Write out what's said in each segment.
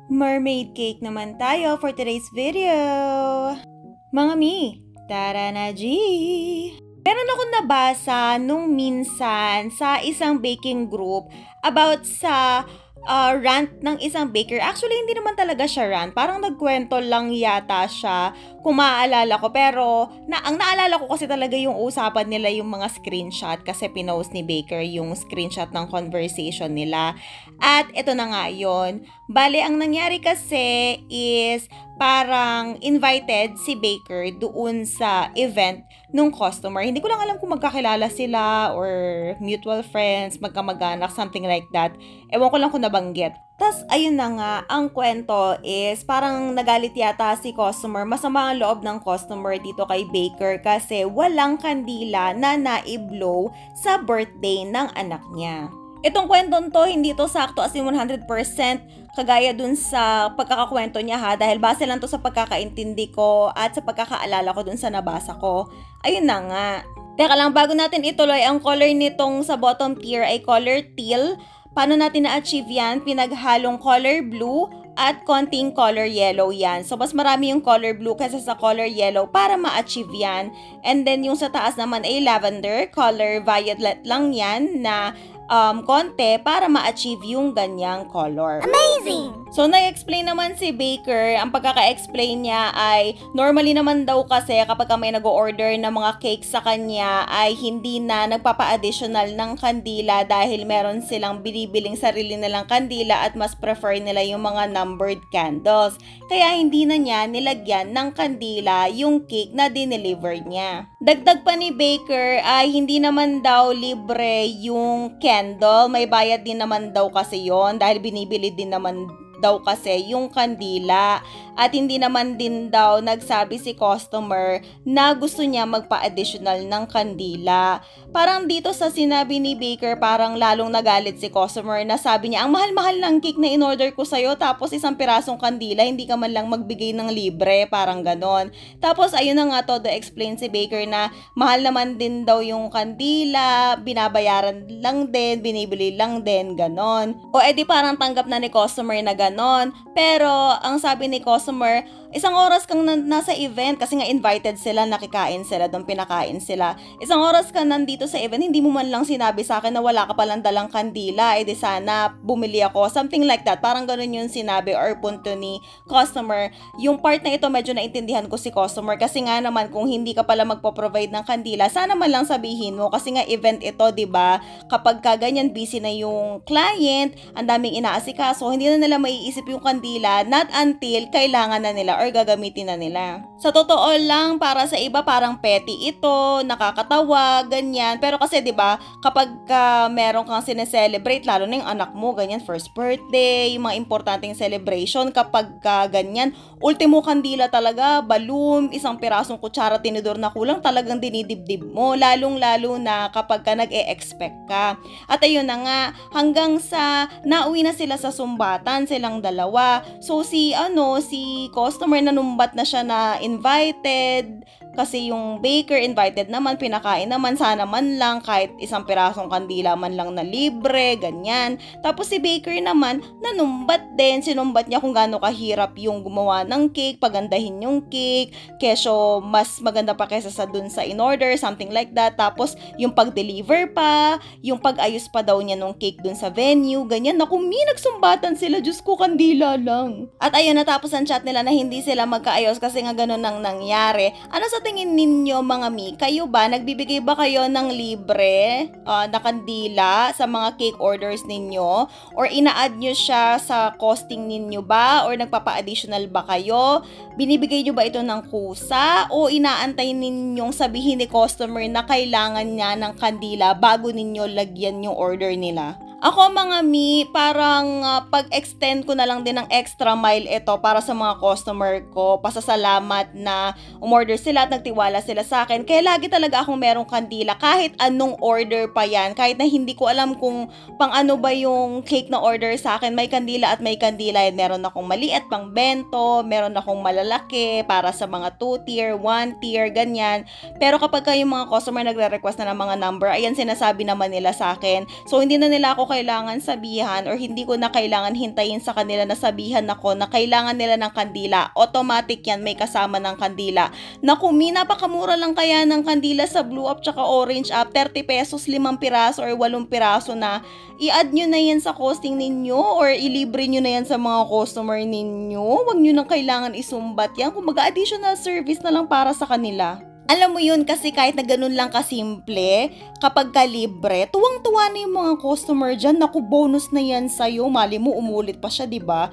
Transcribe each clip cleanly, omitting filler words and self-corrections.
Mermaid cake naman tayo for today's video. Mga mi, tara na G! Meron akong nabasa nung minsan sa isang baking group about sa rant ng isang baker. Actually, hindi naman talaga siya rant. Parang nagkwento lang yata siya kung maaalala ko. Pero ang naalala ko kasi talaga yung usapan nila yung mga screenshot kasi pinost ni Baker yung screenshot ng conversation nila. At ito na nga yun. Bale, ang nangyari kasi is parang invited si Baker doon sa event nung customer. Hindi ko lang alam kung magkakilala sila or mutual friends, magkamag-anak, something like that. Ewan ko lang kung nabanggit. Tas ayun na nga, ang kwento is parang nagalit yata si customer. Masama ang loob ng customer dito kay Baker kasi walang kandila na naiblow sa birthday ng anak niya. Itong kwentong to, hindi to sakto as in 100% kagaya dun sa pagkakakwento niya ha, dahil base lang to sa pagkakaintindi ko at sa pagkakaalala ko dun sa nabasa ko. Ayun na nga. Teka lang, bago natin ituloy, ang color nitong sa bottom tier ay color teal. Paano natin na-achieve yan? Pinaghalong color blue at konting color yellow yan. So, mas marami yung color blue kaysa sa color yellow para ma-achieve yan. And then, yung sa taas naman ay lavender, color violet lang yan na konti para ma-achieve yung ganyang color. Amazing! So, nag-explain naman si Baker, ang pagkaka-explain niya ay normally naman daw kasi kapag may nag-order ng mga cake sa kanya ay hindi na nagpapa-additional ng kandila dahil meron silang binibiling sarili nilang kandila at mas prefer nila yung mga numbered candles. Kaya hindi na niya nilagyan ng kandila yung cake na dineliver niya. Dagdag pa ni Baker ay hindi naman daw libre yung candle, may bayad din naman daw kasi yon dahil binibili din naman daw kasi yung kandila at hindi naman din daw nagsabi si customer na gusto niya magpa-additional ng kandila. Parang dito sa sinabi ni Baker parang lalong nagalit si customer na sabi niya, ang mahal-mahal ng cake na in-order ko sa'yo tapos isang pirasong kandila hindi ka man lang magbigay ng libre, parang ganon. Tapos ayun na nga todo explain si Baker na mahal naman din daw yung kandila, binabayaran lang din, binibili lang din, ganon. O edi parang tanggap na ni customer na ganon. Pero ang sabi ni customer, isang oras kang nasa event kasi nga invited sila, nakikain sila, doon pinakain sila. Isang oras ka nandito sa event, hindi mo man lang sinabi sa akin na wala ka palang dalang kandila, edi sana bumili ako, something like that. Parang ganun yung sinabi or punto ni customer. Yung part na ito medyo naintindihan ko si customer kasi nga naman kung hindi ka pala magpo-provide ng kandila, sana man lang sabihin mo kasi nga event ito, 'di ba? Kapag ka ganyan busy na yung client, ang daming inaasikaso, hindi na nila maiisip yung kandila not until kailangan na nila or gagamitin na nila. Sa totoo lang, para sa iba parang petty ito, nakakatawa, ganyan. Pero kasi 'di ba, kapag meron kang sineselebrate, lalo na yung anak mo, ganyan, first birthday, yung mga importanteng celebration, kapag ganyan, ultimo kandila talaga, balloon, isang pirasong kutsara, tinidor na kulang, talagang dinidibdib mo, lalong-lalo na kapag nag-e-expect ka. At ayun na nga, hanggang sa nauwi na sila sa sumbatan, silang dalawa. So si customer nanumbat na siya na invited kasi yung baker invited naman, pinakain naman, sana man lang kahit isang pirasong kandila man lang na libre, ganyan. Tapos si baker naman nanumbat din, sinumbat niya kung gaano kahirap yung gumawa ng cake, pagandahin yung cake, kesyo mas maganda pa kaysa sa dun sa in-order, something like that. Tapos yung pag-deliver pa, yung pag-ayos pa daw niya ng cake dun sa venue, ganyan. Naku, nagsumbatan sila, Diyos ko, kandila lang. At ayun, natapos ang chat nila na hindi sila magkaayos kasi nga ganun ang nangyari. Ano sa tingin ninyo mga mi? Kayo ba, nagbibigay ba kayo ng libre na kandila sa mga cake orders ninyo? Or ina-add nyo siya sa costing ninyo ba? Or nagpapa-additional ba kayo? Binibigay nyo ba ito ng kusa? O inaantay ninyong sabihin ni customer na kailangan niya ng kandila bago ninyo lagyan yung order nila? Ako mga mi, parang pag-extend ko na lang din ng extra mile ito para sa mga customer ko. Pasasalamat na umorder sila at nagtiwala sila sa akin. Kaya lagi talaga akong merong kandila kahit anong order pa yan. Kahit na hindi ko alam kung pang ano ba yung cake na order sa akin. May kandila at may kandila. Meron akong maliit pang bento, meron akong malalaki para sa mga 2 tier, 1 tier, ganyan. Pero kapag yung mga customer nagre-request na ng mga number, ayan sinasabi naman nila sa akin. So hindi na nila ako ako kailangan sabihan or hindi ko na kailangan hintayin sa kanila na sabihan ako na kailangan nila ng kandila. Automatic yan, may kasama ng kandila. Naku, napakamura lang kaya ng kandila sa Blue App tsaka Orange App. 30 pesos, 5 piraso or 8 piraso na. I-add nyo na yan sa costing ninyo or ilibre nyo na yan sa mga customer ninyo. Huwag nyo nang kailangan isumbat yan. Kumbaga additional service na lang para sa kanila. Alam mo yun kasi kahit na ganun lang kasimple, kapag kalibre, tuwang-tuwa na yung mga customer dyan. Naku, bonus na yan sa'yo. Mali mo, umulit pa siya, diba?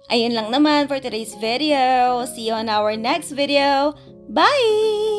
Ayun lang naman for today's video. See you on our next video. Bye!